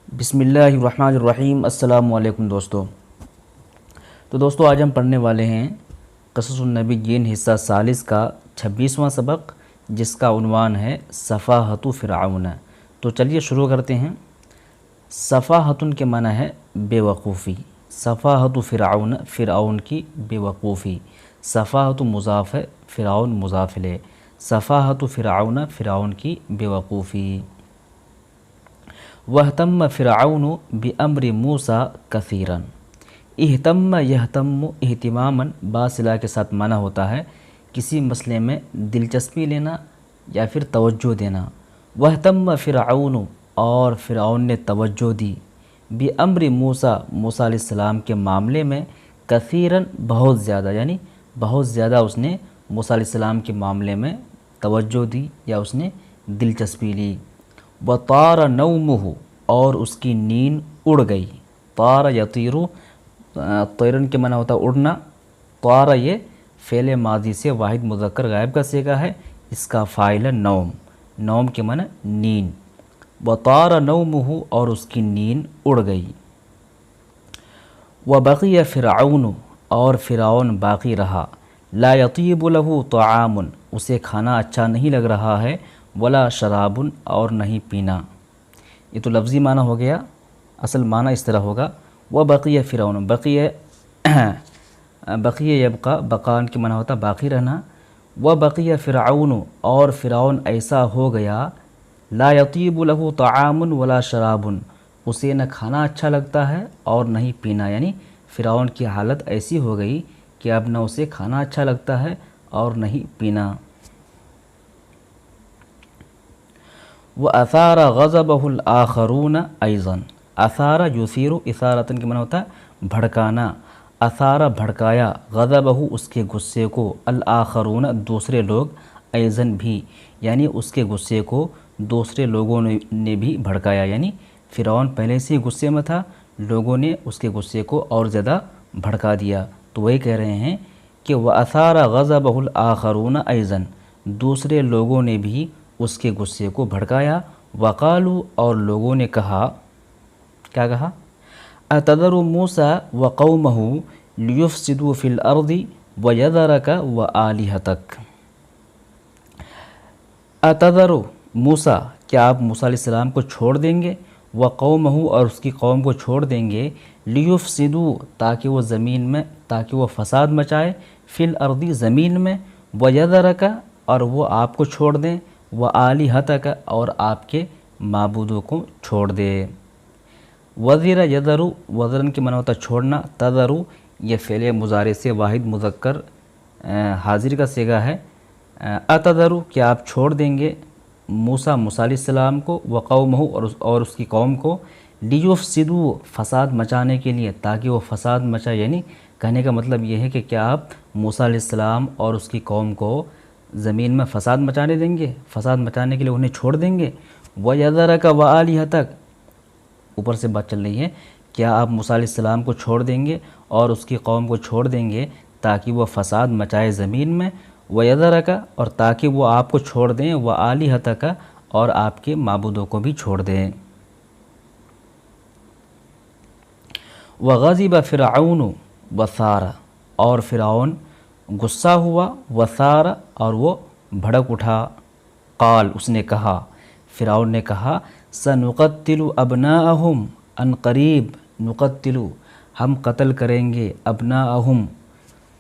بسم اللہ الرحمن الرحیم۔ السلام علیکم دوستو آج ہم پڑھنے والے ہیں قصص النبیین حصہ ثالث کا 26واں سبق، جس کا عنوان ہے سفاہۃ فرعون۔ تو چلیے شروع کرتے ہیں۔ سفاہۃ کے معنی ہے بے وقوفی۔ سفاہۃ فرعون، فرعون کی بے وقوفی۔ سفاہۃ مضاف ہے، فرعون مضاف الیہ۔ سفاہۃ فرعون، فرعون کی بے وقوفی۔ وَاهْتَمَّ فِرْعَوْنُ بِأَمْرِ مُوسَىٰ كَثِيرًا۔ اہتم یہتم اہتماماً باصلہ کے ساتھ معنی ہوتا ہے کسی مسئلے میں دلچسپی لینا یا پھر توجہ دینا۔ وَاهْتَمَّ فِرْعَوْنُ، اور فرعون نے توجہ دی، بِأَمْرِ مُوسَىٰ، موسیٰ علیہ السلام کے معاملے میں، کثیراً بہت زیادہ، یعنی بہت زیادہ اس نے موسیٰ علیہ السلام کے معاملے میں توجہ دی یا اس نے دلچسپی لی۔ وَطَارَ نَوْمُهُ، اور اس کی نیند اڑ گئی۔ طار یطیرو، طیرن کے معنی ہوتا ہے اڑنا۔ طار یہ فعل ماضی سے واحد مذکر غائب کا صیغہ ہے، اس کا فاعل ہے نوم۔ نوم کے معنی نیند۔ وَطَارَ نَوْمُهُ، اور اس کی نیند اڑ گئی۔ وَبَقِيَ فِرْعَوْنُ، اور فرعون باقی رہا۔ لا يطيب له طعام، اسے کھانا اچھا نہیں لگ رہا ہے۔ ولا شراب، اور نہیں پینا۔ یہ تو لفظی معنی ہو گیا، اصل معنی اس طرح ہوگا وَبَقِيَ فِرْعَوْنُ۔ بقیہ یبقى، بقان کے معنی ہوتا باقی رہنا۔ وَبَقِيَ فِرْعَوْنُ، اور فرعون ایسا ہو گیا، لا يطيب له طعام ولا شراب، اسے نہ کھانا اچھا لگتا ہے اور نہ ہی پینا، یعنی فرعون کی حالت ایسی ہو گئی کہ اب نہ اسے کھانا اچھا لگتا ہے اور نہ ہی پینا۔ وَأَثَارَ غَضَبَهُ الْآخَرُونَ أَيْضًا۔ اثار یثیر، اثارتن کے معنی ہوتا ہے بھڑکانا۔ اثار بھڑکایا، غضبہ اس کے غصے کو، الآخرون دوسرے لوگ، ایضاً بھی، یعنی اس کے غصے کو دوسرے لوگوں نے بھی بھڑکایا، یعنی فرعون پہلے سے ہی غصے میں تھا، لوگوں نے اس کے غصے کو اور زیادہ بھڑکا دیا۔ تو وہی کہہ رہے ہیں کہ وَأَثَارَ غَضَبَهُ الْآخَرُونَ أَيْضًا، دوسرے لوگوں نے بھی اس کے غصے کو بھڑکایا۔ وقالوا، اور لوگوں نے کہا، کیا کہا؟ أَتَذَرُ مُوسَىٰ وَقَوْمَهُ لِيُفْسِدُوا فِي الْأَرْضِ وَيَذَرَكَ وَآلِهَتَكَ۔ أَتَذَرُ موسیٰ، کیا آپ موسیٰ علیہ السلام کو چھوڑ دیں گے؟ وَقَوْمَهُ، اور اس کی قوم کو چھوڑ دیں گے، لِيُفْسِدُوا، تاکہ وہ زمین میں، تاکہ وہ فساد مچائے، فِي الْأَرْضِ زمین میں، وَيَذَرَكَ، اور وہ آپ کو چھوڑ دیں، وَآلِهَتَكَ، اور آپ کے معبودوں کو چھوڑ دے۔ وَذِرَ يَذَرُ، وزرن کے معنی ہوتا چھوڑنا۔ تَذَرُ یہ فعل مضارع سے واحد مذکر حاضر کا صیغہ ہے۔ أَتَذَرُ، کیا آپ چھوڑ دیں گے موسیٰ علیہ السلام کو، وقومہ، اور اس کی قوم کو، لِيُفْسِدُوا، فساد مچانے کے لیے، تاکہ وہ فساد مچائے، یعنی کہنے کا مطلب یہ ہے کہ کیا آپ موسیٰ علیہ السلام اور اس کی قوم کو زمین میں فساد مچانے دیں گے، فساد مچانے کے لیے انہیں چھوڑ دیں گے۔ وَيَذَرَكَ وَآلِهَتَكَ، اوپر سے بات چل رہی ہے، کیا آپ موسیٰ علیہ السلام کو چھوڑ دیں گے اور اس کی قوم کو چھوڑ دیں گے تاکہ وہ فساد مچائے زمین میں، وَيَذَرَكَ، اور تاکہ وہ آپ کو چھوڑ دیں، وَآلِهَتَكَ، اور آپ کے معبودوں کو بھی چھوڑ دیں۔ وَغَضِبَ فِرْعَوْنُ وَثَارَ، اور فرعون غصہ ہوا، وثار، اور وہ بھڑک اٹھا۔ قال، اس نے کہا، فرعون نے کہا، سَنُقَتِّلُ أَبْنَاءَهُمْ، ان قریب، نقتلو، ہم قتل کریں گے، ابناءہم،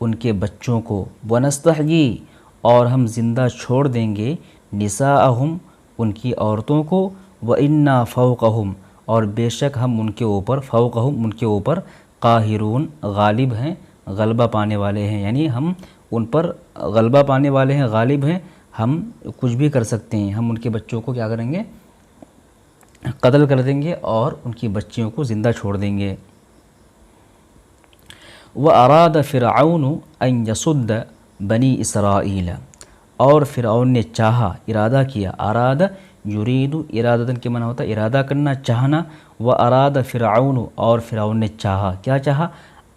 ان کے بچوں کو، ونستحیی، اور ہم زندہ چھوڑ دیں گے، نساءہم، ان کی عورتوں کو، وَإِنَّا فَوْقَهُمْ، اور بے شک ہم ان کے اوپر، فوقہم، ان کے اوپر، قاہرون، غالب ہیں، غلبہ پانے والے ہیں، یعنی ہم ان پر غلبہ پانے والے ہیں، غالب ہیں، ہم کچھ بھی کر سکتے ہیں، ہم ان کے بچوں کو کیا کریں گے؟ قتل کر دیں گے اور ان کی بچیوں کو زندہ چھوڑ دیں گے۔ وَأَرَادَ فِرْعَوْنُ أَن يَصُدَّ بَنِي إِسْرَائِيلَ، اور فرعون نے چاہا، ارادہ کیا، اراد یرید، ارادتن کے معنی ہوتا ہے ارادہ کرنا، چاہنا۔ وَأَرَادَ فِرْعَوْنُ، اور فرعون نے چاہا، کیا چاہا؟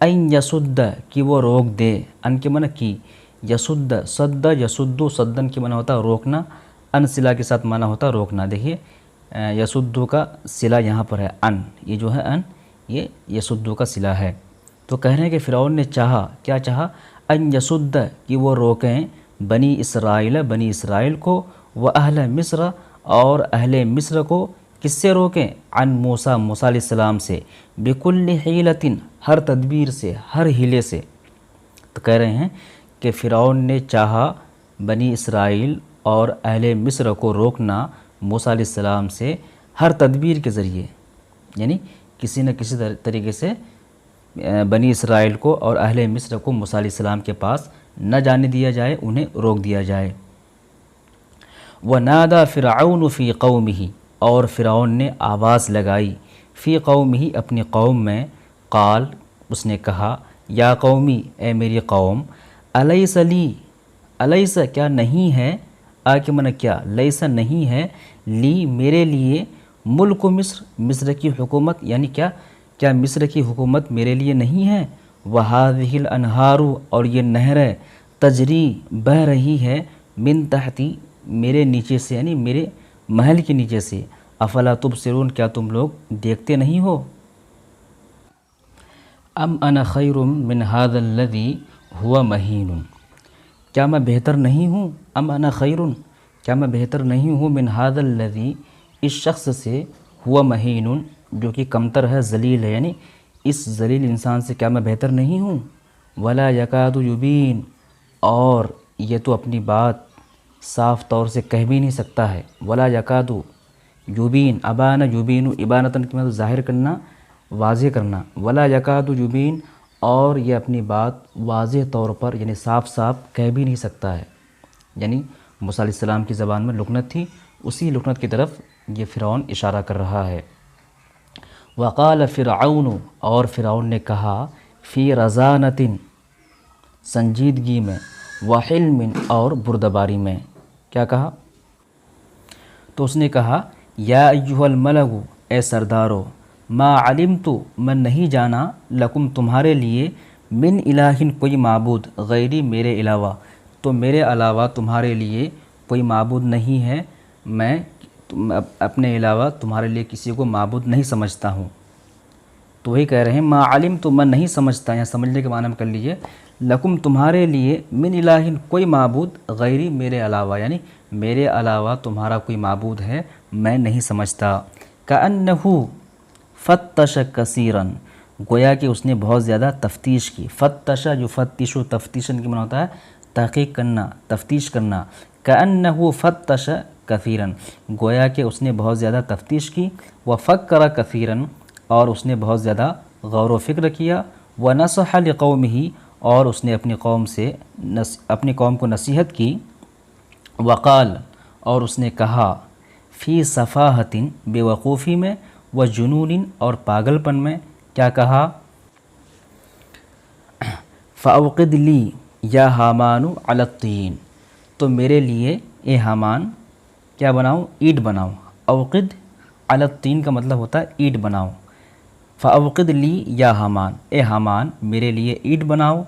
أَن يَصُدَّ، کہ وہ روک دے، ان کے معنی کی، یسد، صد یسد، صدن کے معنی ہوتا ہے روکنا، ان صلہ کے ساتھ معنی ہوتا ہے روکنا۔ دیکھیے یسدو کا صلہ یہاں پر ہے ان، یہ جو ہے ان یہ یسدو کا صلہ ہے۔ تو کہہ رہے ہیں کہ فرعون نے چاہا، کیا چاہا؟ ان یسد، کہ وہ روکیں بنی اسرائیل کو، و اہل مصر، اور اہل مصر کو، کس سے روکیں؟ عن موسیٰ علیہ السلام سے، بکل حیلۃ، ہر تدبیر سے، ہر ہیلے سے۔ تو کہہ رہے ہیں کہ فرعون نے چاہا بنی اسرائیل اور اہل مصر کو روکنا موسیٰ علیہ السلام سے ہر تدبیر کے ذریعے، یعنی کسی نہ کسی طریقے سے بنی اسرائیل کو اور اہل مصر کو موسیٰ علیہ السلام کے پاس نہ جانے دیا جائے، انہیں روک دیا جائے۔ وَنَادَى فِرْعَوْنُ فِي قَوْمِهِ، اور فرعون نے آواز لگائی، فی قومہ، اپنی قوم میں، قال، اس نے کہا، یا قومی، اے میری قوم، الیس لی، الیس، کیا نہیں ہے، کہ من کیا، لیس نہیں ہے، لی، میرے لیے، ملک مصر، مصر کی حکومت، یعنی کیا مصر کی حکومت میرے لیے نہیں ہے؟ وَهَذِهِ الْأَنْهَارُ، اور یہ نہریں، تجری، بہہ رہی ہے، من تحتی، میرے نیچے سے، یعنی میرے محل کے نیچے سے، افلا تبصرون، کیا تم لوگ دیکھتے نہیں ہو؟ ام انا خیر من هذا الذی هو مہین، کیا میں بہتر نہیں ہوں؟ ام انا خیر، کیا میں بہتر نہیں ہوں؟ من هذا الذی، اس شخص سے، ہوا مہین، جو کہ کمتر ہے، ذلیل ہے، یعنی اس ذلیل انسان سے کیا میں بہتر نہیں ہوں؟ ولا یکاد یبین، اور یہ تو اپنی بات صاف طور سے کہہ بھی نہیں سکتا ہے۔ ولا یکاد یبین، ابان یبین، ابانتاً کی مطلب ظاہر کرنا، واضح کرنا، ولا یکاد یبین، اور یہ اپنی بات واضح طور پر، یعنی صاف کہہ بھی نہیں سکتا ہے، یعنی موسیٰ علیہ السلام کی زبان میں لکنت تھی، اسی لکنت کی طرف یہ فرعون اشارہ کر رہا ہے۔ وقال فرعون، اور فرعون نے کہا، فی رزانۃ، سنجیدگی میں، وحلم، اور بردباری میں، کیا کہا؟ تو اس نے کہا، یا ایھا الملأ، اے سردارو، ما علمت، میں نہیں جانا، لکم، تمہارے لیے، من الہ، کوئی معبود، غیری، میرے علاوہ، تو میرے علاوہ تمہارے لیے کوئی معبود نہیں ہے، میں اپنے علاوہ تمہارے لیے کسی کو معبود نہیں سمجھتا ہوں۔ تو وہی کہہ رہے ہیں، ما علمت، میں نہیں سمجھتا، یہاں سمجھنے کے معنی میں کر لیجئے، لکم، تمہارے لیے، من الہ، کوئی معبود، غیری، میرے علاوہ، یعنی میرے علاوہ تمہارا کوئی معبود ہے، میں نہیں سمجھتا۔ کأنہ فتش کثیرا، گویا کہ اس نے بہت زیادہ تفتیش کی، فتش، یفتش، تفتیشن کی معنی ہوتا ہے تحقیق کرنا، تفتیش کرنا، کأنہ فتش کثیرا، گویا کہ اس نے بہت زیادہ تفتیش کی، وفکر کثیرا، اور اس نے بہت زیادہ غور و فکر کیا، ونصح لقومہ، اور اس نے اپنی قوم کو نصیحت کی، وقال، اور اس نے کہا، فی صفاحۃ، بے وقوفی میں، وجنون، اور پاگل پن میں، کیا کہا؟ فاوقد لی یا حامان علی الطین، تو میرے لیے، اے حامان، کیا بناؤں؟ اینٹ بناؤں۔ اوقد علی الطین کا مطلب ہوتا ہے اینٹ بناؤ۔ فاوقد لی یا حامان، اے حامان، میرے لیے اینٹ بناؤ،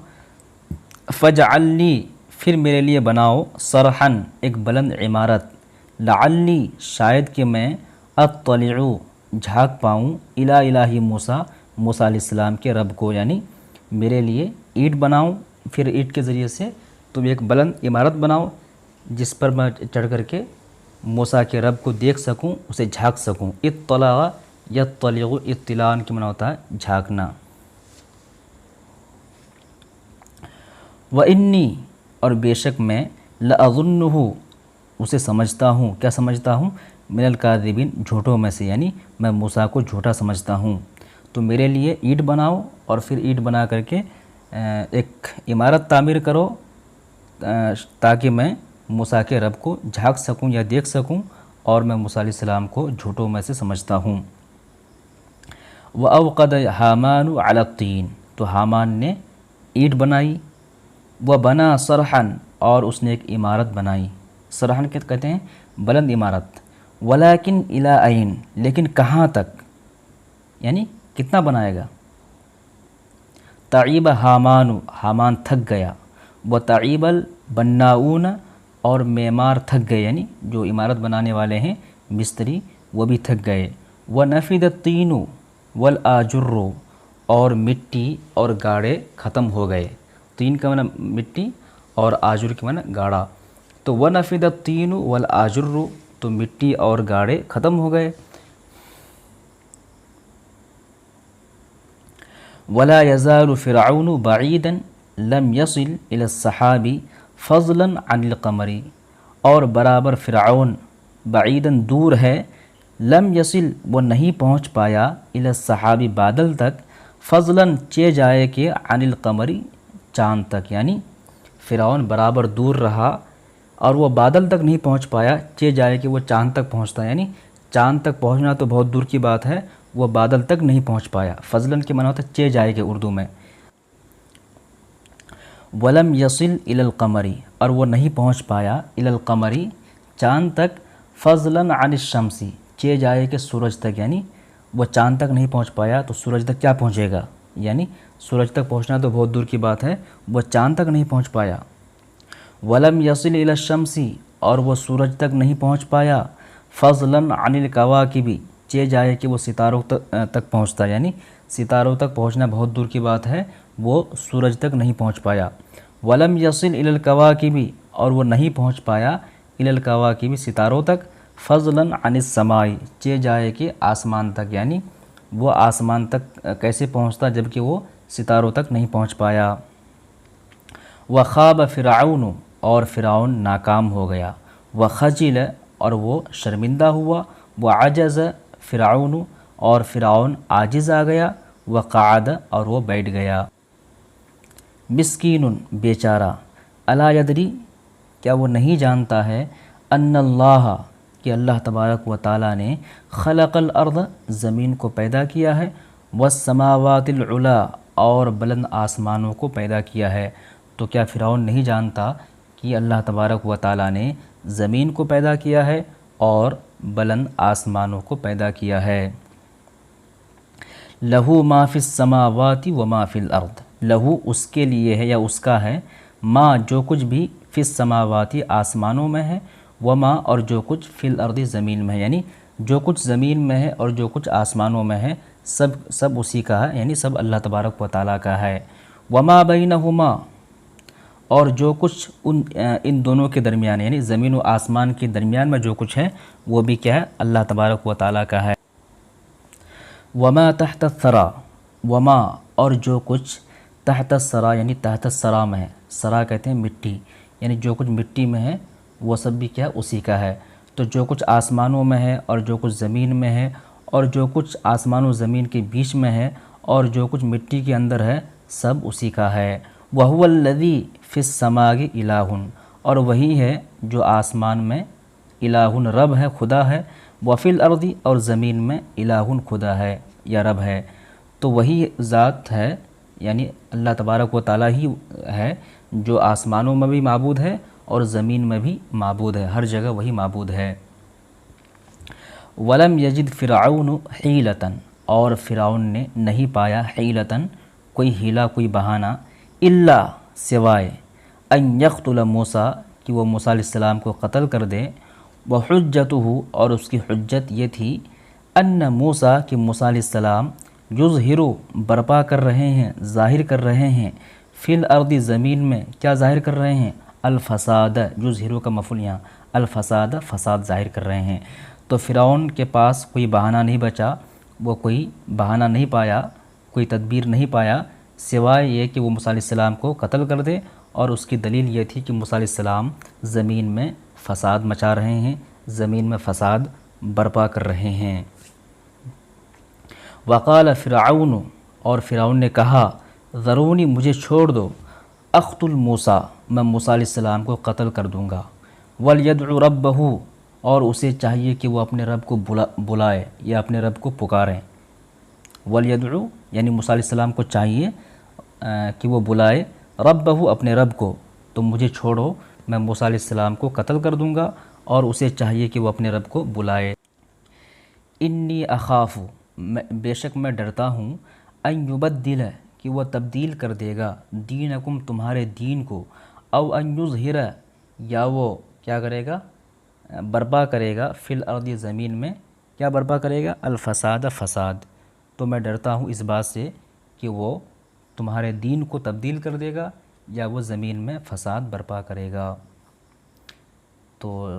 فاجعل لی، پھر میرے لیے بناؤ، صرحاً، ایک بلند عمارت، لعلی، شاید کہ میں، اطلع، جھانک پاؤں، الی الہ موسیٰ، موسیٰ علیہ السلام کے رب کو، یعنی میرے لیے اینٹ بناؤں، پھر اینٹ کے ذریعے سے تم ایک بلند عمارت بناؤ جس پر میں چڑھ کر کے موسیٰ کے رب کو دیکھ سکوں، اسے جھانک سکوں۔ اطلع یطلع، اطلاع کی معنی ہوتا ہے جھانکنا۔ وَإِنِّي، اور بے شک میں، لَأَظُنُّهُ، اسے سمجھتا ہوں، کیا سمجھتا ہوں؟ من الکاذبین، جھوٹوں میں سے، یعنی میں موسیٰ کو جھوٹا سمجھتا ہوں۔ تو میرے لیے اینٹ بناؤ، اور پھر اینٹ بنا کر کے ایک عمارت تعمیر کرو، تاکہ میں موسیٰ کے رب کو جھانک سکوں یا دیکھ سکوں، اور میں موسیٰ علیہ السلام کو جھوٹوں میں سے سمجھتا ہوں۔ وَأَوْقَدَ حَامَانُ عَلَى الطِّينِ، تو حامان نے اینٹ بنائی، وَبَنَا صَرْحًا، اور اس نے ایک عمارت بنائی، صرحًا کہتے ہیں بلند عمارت، وَلَكِنْ إِلَىٰ أَيْنَ، لیکن کہاں تک، یعنی کتنا بنائے گا؟ تعیب حامان، حامان تھک گیا، وَتَعِیبَ الْبَنَّاؤُونَ، اور معمار تھک گئے، یعنی جو عمارت بنانے والے ہیں، مستری، وہ بھی تھک گئے۔ وَنَفِدَ الطِّينُ وَالْآجُرُّ اور مٹی اور گاڑے ختم ہو گئے۔ تین کا معنی مٹی اور آجر کے معنی گاڑا، تو وَنَفِدَ الطِّينُ وَالْآجُرُّ تو مٹی اور گاڑے ختم ہو گئے۔ وَلَا يَزَالُ فِرْعَوْنُ بَعِيدًا لَمْ يَصِلْ إِلَى السَّحَابِ فَضْلًا عَنِ الْقَمَرِ اور برابر فرعون بعیداً دور ہے، لم یصل وہ نہیں پہنچ پایا، الی السحابی بادل تک، فضلاً چے جائے کہ عن القمری چاند تک، یعنی فرعون برابر دور رہا اور وہ بادل تک نہیں پہنچ پایا، چے جائے کہ وہ چاند تک پہنچتا، یعنی چاند تک پہنچنا تو بہت دور کی بات ہے، وہ بادل تک نہیں پہنچ پایا۔ فضلاً کے معنی ہوتا ہے چے جائے کہ اردو میں۔ ولم یصل الی القمری اور وہ نہیں پہنچ پایا، الی القمری چاند تک، فضلاً عن الشمسی چے جائے کہ سورج تک، یعنی وہ چاند تک نہیں پہنچ پایا تو سورج تک کیا پہنچے گا، یعنی سورج تک پہنچنا تو بہت دور کی بات ہے، وہ چاند تک نہیں پہنچ پایا۔ ولم یصل الی الشمسی اور وہ سورج تک نہیں پہنچ پایا، فضلاً عن الکواکب چے جائے کہ وہ ستاروں تک پہنچتا، یعنی ستاروں تک پہنچنا بہت دور کی بات ہے، وہ سورج تک نہیں پہنچ پایا۔ ولم یصل الی الکواکب اور وہ نہیں پہنچ پایا، الی الکواکب ستاروں تک، فضلاً عن السماء چے جائے کہ آسمان تک، یعنی وہ آسمان تک کیسے پہنچتا جبکہ وہ ستاروں تک نہیں پہنچ پایا۔ وخاب فرعون اور فرعون ناکام ہو گیا، وخجل اور وہ شرمندہ ہوا، وعجز فرعون اور فرعون عاجز آ گیا، وقعد اور وہ بیٹھ گیا۔ مسکین بیچارہ، الا یدری کیا وہ نہیں جانتا ہے، ان اللہ کہ اللہ تبارک و تعالیٰ نے خلق الارض زمین کو پیدا کیا ہے، والسماوات العلا اور بلند آسمانوں کو پیدا کیا ہے۔ تو کیا فرعون نہیں جانتا کہ اللہ تبارک و تعالیٰ نے زمین کو پیدا کیا ہے اور بلند آسمانوں کو پیدا کیا ہے۔ لہو ما فی السماوات و ما فی الارض، لہو اس کے لیے ہے یا اس کا ہے، ما جو کچھ بھی فی السماوات آسمانوں میں ہے، وما اور جو کچھ فی الارض زمین میں ہے، یعنی جو کچھ زمین میں ہے اور جو کچھ آسمانوں میں ہے سب اسی کا ہے، یعنی سب اللہ تبارک و تعالیٰ کا ہے۔ وما بینہما اور جو کچھ ان دونوں کے درمیان، یعنی زمین و آسمان کے درمیان میں جو کچھ ہے وہ بھی کیا ہے، اللہ تبارک و تعالیٰ کا ہے۔ وما تحت الثری، وما اور جو کچھ تحت الثری یعنی تحت الثری میں ہے، ثری کہتے ہیں مٹی، یعنی جو کچھ مٹی میں ہے وہ سب بھی کیا اسی کا ہے۔ تو جو کچھ آسمانوں میں ہے اور جو کچھ زمین میں ہے اور جو کچھ آسمان و زمین کے بیچ میں ہے اور جو کچھ مٹی کے اندر ہے سب اسی کا ہے۔ وَهُوَ الَّذِي فِي السَّمَاءِ إِلَٰهٌ اور وہی ہے جو آسمان میں الٰہٌ رب ہے، خدا ہے، وَفِي الْأَرْضِ اور زمین میں الٰہٌ خدا ہے یا رب ہے۔ تو وہی ذات ہے، یعنی اللہ تبارک و تعالیٰ ہی ہے جو آسمانوں میں بھی معبود ہے اور زمین میں بھی معبود ہے، ہر جگہ وہی معبود ہے۔ وَلَمْ يَجِدْ فِرْعَوْنُ حِیلَةً اور فرعون نے نہیں پایا حیلتاً کوئی ہیلا کوئی بہانہ، الا سوائے ان یقتل موسیٰ کہ وہ موسیٰ علیہ السلام کو قتل کر دے، وحجتہ اور اس کی حجت یہ تھی، ان موسیٰ کہ موسیٰ علیہ السلام یظہر برپا کر رہے ہیں، ظاہر کر رہے ہیں، فی الارض زمین میں کیا ظاہر کر رہے ہیں، الفساد، یظہر کا مفعول یہاں الفساد فساد ظاہر کر رہے ہیں۔ تو فرعون کے پاس کوئی بہانہ نہیں بچا، وہ کوئی بہانہ نہیں پایا، کوئی تدبیر نہیں پایا سوائے یہ کہ وہ موسیٰ علیہ السلام کو قتل کر دے، اور اس کی دلیل یہ تھی کہ موسیٰ علیہ السلام زمین میں فساد مچا رہے ہیں، زمین میں فساد برپا کر رہے ہیں۔ وقال فرعون اور فرعون نے کہا، ذرونی مجھے چھوڑ دو، اقتل موسیٰ میں موسیٰ علیہ السلام کو قتل کر دوں گا، ولیدع ربہ اور اسے چاہیے کہ وہ اپنے رب کو بلائے یا اپنے رب کو پکاریں۔ ولیدع یعنی موسیٰ علیہ السلام کو چاہیے کہ وہ بلائے ربہ اپنے رب کو، تو مجھے چھوڑو میں موسیٰ علیہ السلام کو قتل کر دوں گا اور اسے چاہیے کہ وہ اپنے رب کو بلائے۔ انی اخاف بے شک میں ڈرتا ہوں، ان یبدل کہ وہ تبدیل کر دے گا، دینکم تمہارے دین کو، او ان یظہر یا وہ کیا کرے گا برپا کرے گا، فی الارض زمین میں کیا برپا کرے گا؟ الفساد، فساد۔ تو میں ڈرتا ہوں اس بات سے کہ وہ تمہارے دین کو تبدیل کر دے گا یا وہ زمین میں فساد برپا کرے گا۔ تو